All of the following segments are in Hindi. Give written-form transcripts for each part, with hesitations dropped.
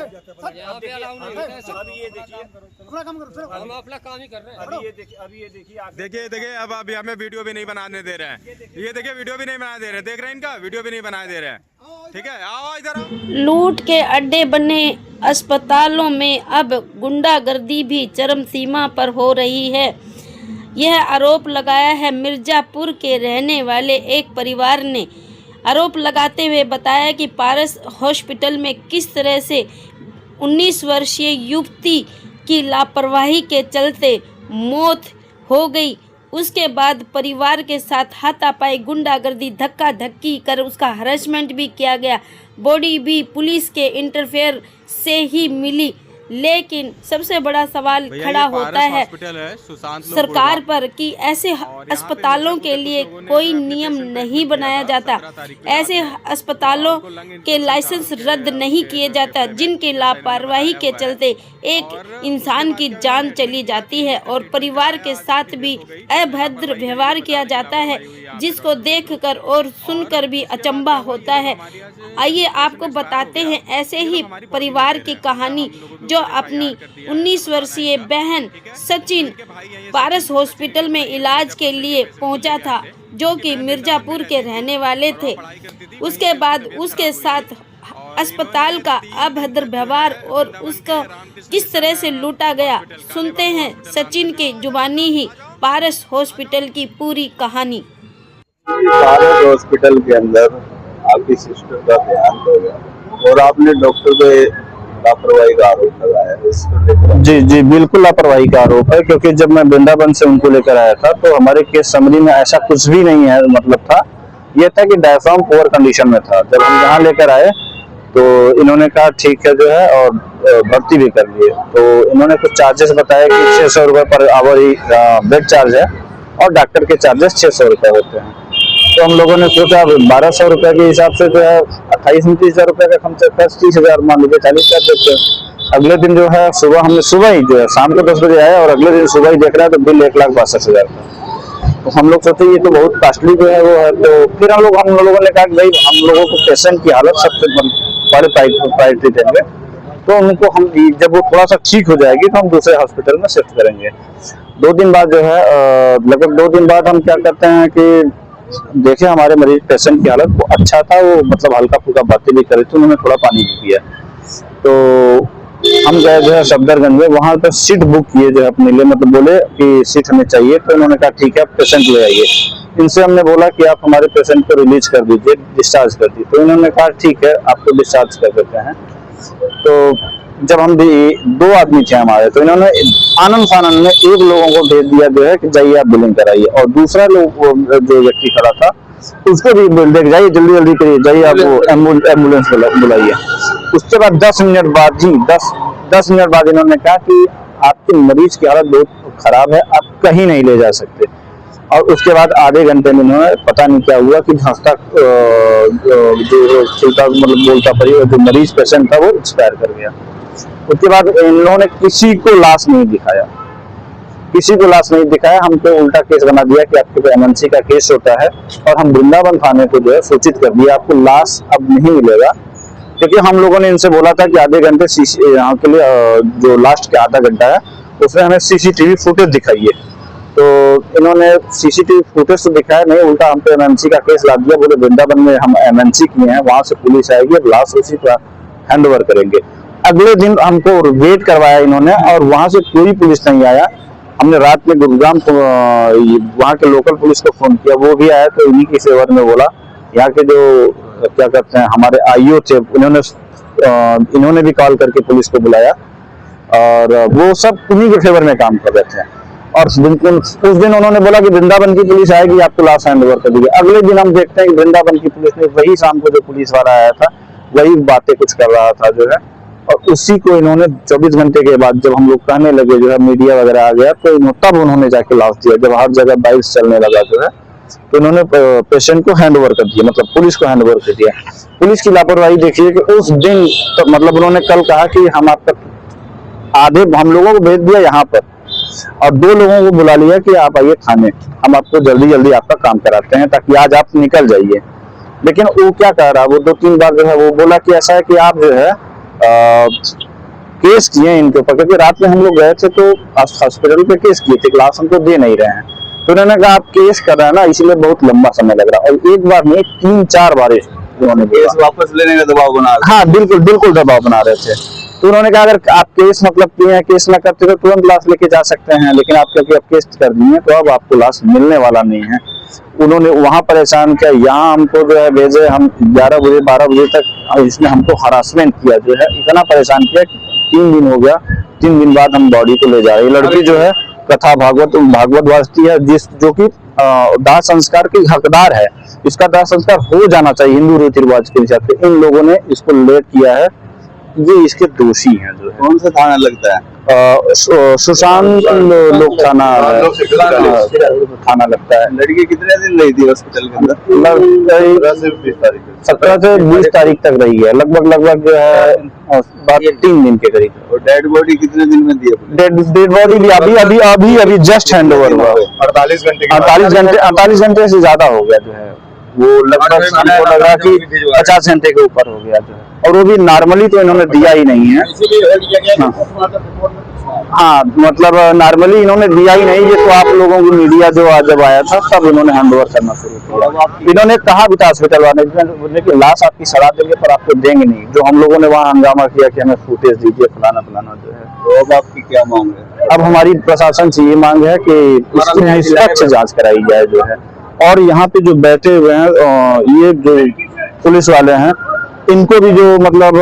ये देखिए अपना काम करो, हम अपना काम ही कर रहे हैं। अभी ये देखिए अब अभी हमें वीडियो भी नहीं बनाने दे रहे हैं। ये देखिए वीडियो भी नहीं बनाने दे रहे, देख रहे हैं इनका वीडियो भी नहीं बनाने दे रहे हैं। ठीक है, आओ इधर आओ। लूट के अड्डे बने अस्पतालों में अब गुंडागर्दी भी चरम सीमा पर हो रही है। यह आरोप लगाया है मिर्जापुर के रहने वाले एक परिवार ने। आरोप लगाते हुए बताया कि पारस हॉस्पिटल में किस तरह से 19 वर्षीय युवती की लापरवाही के चलते मौत हो गई। उसके बाद परिवार के साथ हाथापाई, गुंडागर्दी, धक्का धक्की कर उसका हरासमेंट भी किया गया। बॉडी भी पुलिस के इंटरफेयर से ही मिली। लेकिन सबसे बड़ा सवाल खड़ा होता है सरकार पर कि ऐसे अस्पतालों के लिए कोई नियम नहीं बनाया जाता, ऐसे अस्पतालों के लाइसेंस रद्द नहीं किए जाता जिनकी लापरवाही के चलते एक इंसान की जान चली जाती है और परिवार के साथ भी अभद्र व्यवहार किया जाता है, जिसको देखकर और सुनकर भी अचंभा होता है। आइए आपको बताते हैं ऐसे ही परिवार की कहानी जो अपनी 19 वर्षीय बहन सचिन पारस हॉस्पिटल में इलाज के लिए पहुंचा था, जो कि मिर्जापुर के रहने वाले थे। उसके बाद उसके साथ अस्पताल का अभद्र व्यवहार और उसका किस तरह से लूटा गया। सुनते हैं सचिन की जुबानी ही पारस हॉस्पिटल की पूरी कहानी। पारस हॉस्पिटल के अंदर आपकी सिस्टर का देहांत हो गया और आपने डॉक्टर पे लापरवाही का आरोप लगाया। जी बिल्कुल लापरवाही का आरोप है, क्योंकि जब मैं वृंदावन से उनको लेकर आया था तो हमारे केस समरी में ऐसा कुछ भी नहीं है। मतलब था ये था कि डायफ्राम पुअर कंडीशन में था। जब हम यहाँ लेकर आए तो इन्होंने कहा ठीक है जो है और भर्ती भी कर लिए। तो इन्होंने कुछ चार्जेस बताया कि 600 रुपये पर आवर ही बेड चार्ज है और डॉक्टर के चार्जेस 600 रुपये होते हैं। तो हम लोगों ने सोचा 1200 रुपये के हिसाब से जो है 28-29 हज़ार रुपये का कम से कम 30,000 मान लीजिए 40 कर देते हैं। अगले दिन जो है हमने सुबह ही जो है शाम को 10 बजे आया और अगले दिन सुबह ही देख रहा है तो बिल 1,62,000 का। तो हम लोग सोचे ये तो बहुत कॉस्टली जो है वो है। तो फिर हम लोगों ने कहा कि भाई हम लोगों को पेशेंट की हालत सबसे बड़े प्रायोरिटी देंगे, तो उनको हम जब वो थोड़ा सा ठीक हो जाएगी तो हम दूसरे हॉस्पिटल में शिफ्ट करेंगे। 2 दिन बाद जो है लगभग 2 दिन बाद हम क्या करते हैं कि देखिए हमारे मरीज पेशेंट की हालत वो अच्छा था, वो मतलब हल्का फुल्का बातें भी करे थे, उन्होंने थोड़ा पानी भी पिया। तो हम गए जो है सफदरगंज में, वहां पर सीट बुक किए जो है अपने लिए, मतलब बोले कि सीट हमें चाहिए। तो उन्होंने कहा ठीक है आप पेशेंट ले आइए। इनसे हमने बोला कि आप हमारे पेशेंट को रिलीज कर दीजिए, डिस्चार्ज कर दीजिए। तो इन्होंने कहा ठीक है आपको डिस्चार्ज कर देते हैं। तो जब हम 2 आदमी थे हमारे, तो इन्होंने आनंद फानंद में एक लोगों को भेज दिया जो है कि जाइए आप बिलिंग कराइए, और दूसरा लोग जो व्यक्ति खड़ा था उसको भी बोल दे जाइए जल्दी करिए, जाइए आप वो एम्बुलेंस बुलाइए। उसके बाद 10 मिनट बाद 10 मिनट बाद इन्होंने कहा कि आपके मरीज की हालत बहुत खराब है, आप कहीं नहीं ले जा सकते। और उसके बाद आधे घंटे में इन्होंने पता नहीं क्या हुआ कि हंसता मतलब बोलता पड़ी, जो मरीज पेशेंट था वो एक्सपायर कर गया। उसके बाद इन्होंने किसी को लाश नहीं दिखाया, हमको उल्टा केस बना दिया कि आपके पे एमएनसी का केस होता है, और हम वृंदावन थाने को जो है सूचित कर दिया आपको लाश अब नहीं मिलेगा। क्योंकि हम लोगों ने इनसे बोला था कि आधे घंटे यहाँ के लिए जो लास्ट के आधा घंटा है उसमें हमें सीसीटीवी फुटेज दिखाइए। तो इन्होंने सीसीटीवी फुटेज तो दिखाया नहीं, उल्टा हम पे एमएनसी का केस ला दिया। बोले वृंदावन में हम एमएनसी किए हैं, वहां से पुलिस आएगी और लाश उसी का हैंड ओवर करेंगे। अगले दिन हमको वेट करवाया इन्होंने और वहां से कोई पुलिस नहीं आया। हमने रात में गुरुग्राम को वहां के लोकल पुलिस को फोन किया, वो भी आया। तो इन्हीं की फेवर में बोला, यहाँ के जो क्या कहते हैं हमारे आईओ थे, इन्होंने भी कॉल करके पुलिस को बुलाया और वो सब उन्हीं के फेवर में काम कर रहे थे। और उस दिन उन्होंने बोला कि वृंदावन की पुलिस आएगी आपको लाश हैंड ओवर कर देगी। अगले दिन हम देखते हैं कि वृंदावन की पुलिस ने वही शाम को जो पुलिस वाला आया था वही बातें कुछ कर रहा था जो है, और उसी को इन्होंने 24 घंटे के बाद जब हम लोग कहने लगे जो है मीडिया वगैरह आ गया, तो तब उन्होंने जाके लाश दिया। जब हर जगह बाइक्स चलने लगा जो है, तो इन्होंने पेशेंट को हैंड ओवर कर दिया, मतलब पुलिस को हैंड ओवर कर दिया। पुलिस की लापरवाही देखिए कि उस दिन तो मतलब उन्होंने कल कहा कि हम हम लोगों को भेज दिया यहाँ पर और 2 लोगों को बुला लिया कि आप आइए थाने, हम आपको जल्दी आपका काम कराते हैं ताकि आज आप निकल जाइए। लेकिन वो क्या कह रहा, वो 2-3 बार जो है वो बोला कि ऐसा है कि आप जो है केस किए इनके ऊपर, क्योंकि रात में हम लोग गए थे तो हॉस्पिटल पे केस किए थे, क्लास हमको दे नहीं रहे हैं, तो उन्होंने कहा आप केस कर रहे हैं ना, इसलिए बहुत लंबा समय लग रहा है। और एक बार नहीं 3-4 बार उन्होंने केस वापस लेने का दबाव बना रहे। हाँ बिल्कुल दबाव बना रहे थे। तो उन्होंने कहा अगर आप केस मतलब किए हैं, केस ना करते तो तुरंत लाश लेके जा सकते हैं, लेकिन आप क्योंकि अब केस कर दिए तो अब आपको लाश मिलने वाला नहीं है। उन्होंने वहां परेशान किया, यहाँ हमको जो है भेजे, हम 11 बजे 12 बजे तक इसने हमको हरासमेंट किया, जो है इतना परेशान किया कि 3 दिन हो गया। 3 दिन बाद हम बॉडी को ले जा रहे हैं। लड़की जो है कथा भागवत वाचती है, जो कि दाह संस्कार की हकदार है। इसका दाह संस्कार हो जाना चाहिए हिंदू रीति रिवाज के हिसाब से। इन लोगों ने इसको लेट किया है, ये इसके दोषी हैं। जो है कौन सा थाना लगता है? सुशांत लोक थाना लगता है। लड़की कितने दिन रही थी हॉस्पिटल के अंदर? 17 से 20 तारीख तक रही है, लगभग जो है 3 दिन के करीब। और डेड बॉडी कितने दिन में दी? डेड बॉडी भी अभी जस्ट हैंड ओवर हुआ। 48 घंटे से ज्यादा हो गया जो है, वो लगभग हमको लगा कि 50 घंटे के ऊपर हो गया जो है। और वो भी नॉर्मली तो इन्होंने दिया ही नहीं है। हाँ मतलब नॉर्मली इन्होंने दिया ही नहीं। ये तो आप लोगों को मीडिया जो आज जब आया था तब इन्होंने हैंड ओवर करना शुरू किया। इन्होंने कहा भी था हॉस्पिटल वाले कि लाश आपकी सड़ा देंगे पर आपको देंगे नहीं। जो हम लोगों ने वहाँ हंगामा किया कि हमें फुटेज दीजिए फलाना जो है। तो अब आपकी क्या मांग है? अब हमारी प्रशासन से ये मांग है कि इसकी निष्पक्ष जांच कराई जाए जो है। और यहाँ पे जो बैठे हुए हैं ये जो पुलिस वाले हैं, इनको भी जो मतलब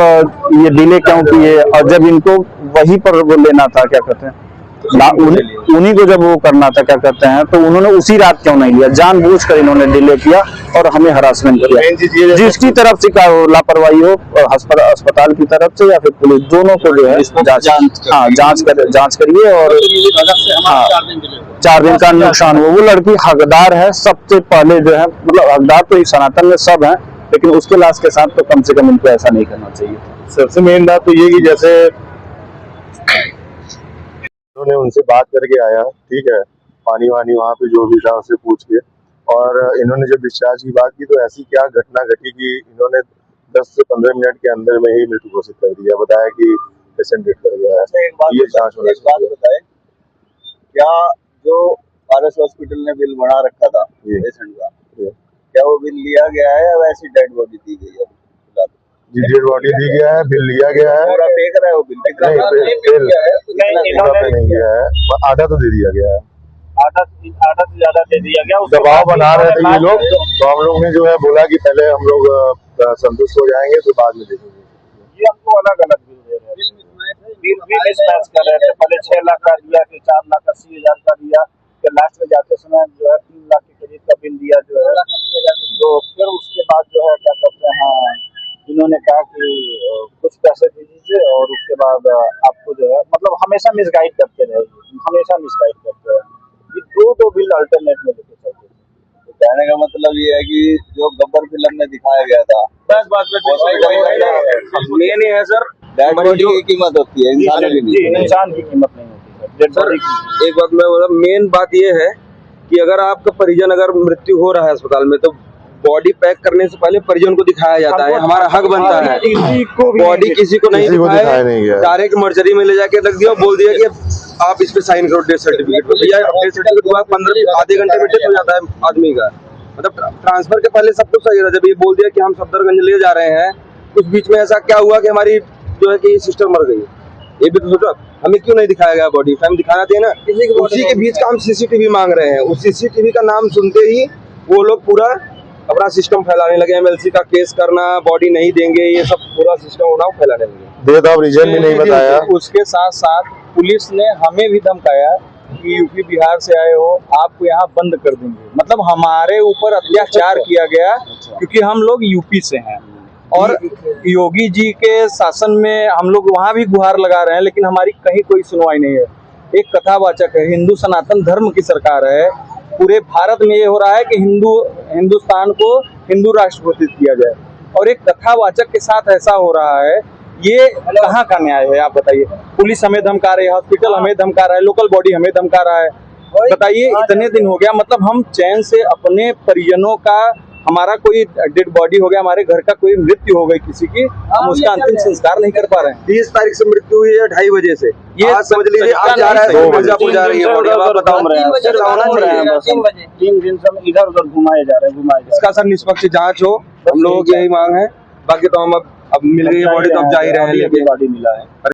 ये डिले क्यों किए, और जब इनको वहीं पर वो लेना था क्या कहते हैं, उन्हीं को जब वो करना था क्या कहते हैं, तो उन्होंने उसी रात क्यों नहीं लिया। जानबूझकर इन्होंने डिले किया और हमें हरासमेंट किया। जिसकी तरफ से लापरवाही हो, अस्पताल की तरफ से या फिर पुलिस, दोनों को जो है जांच करिए। और 4 दिन का नुकसान हो। वो लड़की हकदार है सबसे पहले जो है, मतलब हकदार तो सनातन में सब है, लेकिन उसके लाश के साथ तो कम से कम इनको ऐसा नहीं करना चाहिए। सबसे मेन बात तो ये कि जैसे उन्होंने उनसे बात करके आया, ठीक है, पानी वानी वहाँ पे जो भी था उससे पूछ के, और इन्होंने जब डिस्चार्ज की बात की तो ऐसी क्या घटना घटी कि इन्होंने 10 से 15 मिनट के अंदर में ही मृत्यु घोषित कर दिया। बताया कि पेशेंट डेथ कर गया है। ये जांच होना चाहिए। बताए क्या जो आरएस हॉस्पिटल ने बिल बना रखा था पेशेंट का, क्या वो बिल लिया गया है या वैसी डेड बॉडी दी गई है? जी डेड बॉडी दी गया है, बिल लिया गया है। पूरा पे करा है वो बिल? नहीं, नहीं गया है, आधा तो दे दिया गया है। आधा से ज्यादा दे दिया गया। दबाव बना रहे थे ये लोग, तो हम लोग ने जो है बोला कि पहले हम लोग संतुष्ट हो जाएंगे तो बाद में देखेंगे। ये हमको अलग अलग बिल दे रहे हैं। बिल भी मिसमैच कर रहे थे। पहले 6 लाख का दिया, फिर 4,80,000 का दिया, फिर लास्ट में जाते समय जो है 3 लाख के करीब का बिल दिया जो है। तो फिर उसके बाद जो है क्या कहते हैं, इन्होंने कहा कि कुछ पैसे दे दीजिए और उसके बाद आपको जो है मतलब हमेशा मिसगाइड करते रहे, हमेशा मिसगाइड करते रहे। ये दो बिल अल्टरनेट में लेके चलते। तो कहने का मतलब ये है कि जो गब्बर फिल्म में दिखाया गया था, मेन ये है सर, डेड बॉडी की कीमत होती है, इंसान की नहीं। इंसान की कीमत नहीं होती सर। एक बात मैं बोला, मेन बात ये है कि अगर आपका परिजन अगर मृत्यु हो रहा है अस्पताल में तो बॉडी पैक करने से पहले परिजन को दिखाया जाता है। हमारा हक बनता है। बॉडी किसी को नहीं दिखाया, डायरेक्ट मर्जरी में ले जाके रख दिया, बोल दिया कि आप इस पे साइन करो डेथ सर्टिफिकेट पे। भैया डेथ सर्टिफिकेट के बाद 15 आधे घंटे में डेथ हो जाता है आदमी का। मतलब ट्रांसफर के पहले सब कुछ सही था। जब ये बोल दिया कि हम सफदरगंज ले जा रहे हैं, कुछ बीच में ऐसा क्या हुआ कि हमारी जो है कि सिस्टर मर गई, ये भी तो सोचो। हमें क्यों नहीं दिखाया गया बॉडी? हम दिखाना चाहिए ना। उसी के बीच का हम सीसीटीवी मांग रहे हैं। उस सीसीटीवी का नाम सुनते ही वो लोग पूरा अपना सिस्टम फैलाने लगे। एमएलसी का केस करना, बॉडी नहीं देंगे, ये सब पूरा सिस्टम उड़ाव फैलाने लगे। डेट ऑफ रीजन भी नहीं बताया। उसके साथ साथ पुलिस ने हमें भी धमकाया कि यूपी बिहार से आए हो, आपको यहाँ बंद कर देंगे। मतलब हमारे ऊपर अत्याचार किया गया क्योंकि हम लोग यूपी से हैं और योगी जी के शासन में हम लोग वहाँ भी गुहार लगा रहे हैं, लेकिन हमारी कहीं कोई सुनवाई नहीं है। एक कथावाचक है, हिंदू सनातन धर्म की सरकार है। पूरे भारत में ये हो रहा है कि हिंदुस्तान को हिंदू राष्ट्र घोषित किया जाए, और एक कथावाचक के साथ ऐसा हो रहा है। ये कहाँ का न्याय है आप बताइए? पुलिस हमें धमका रही है, हॉस्पिटल हमें धमका रहा है, लोकल बॉडी हमें धमका रहा है। बताइए, इतने दिन हो गया, मतलब हम चैन से अपने परिजनों का हमारा कोई डेड बॉडी हो गया, हमारे घर का कोई मृत्यु हो गई किसी की, हम उसका अंतिम संस्कार नहीं कर पा रहे हैं। 30 तारीख से मृत्यु हुई है 2:30 बजे से, ये समझ लीजिए आप जा रहे हैं मिर्जापुर जा रही है बॉडी, अब आप बताओ 3 दिन से इधर उधर घुमाए जा रहे हैं। इसका सर निष्पक्ष जांच हो, हम लोगों की यही मांग है। बाकी तो हम अब मिल गई बॉडी तो अब जा ही रहे हैं लेके। बॉडी मिला है।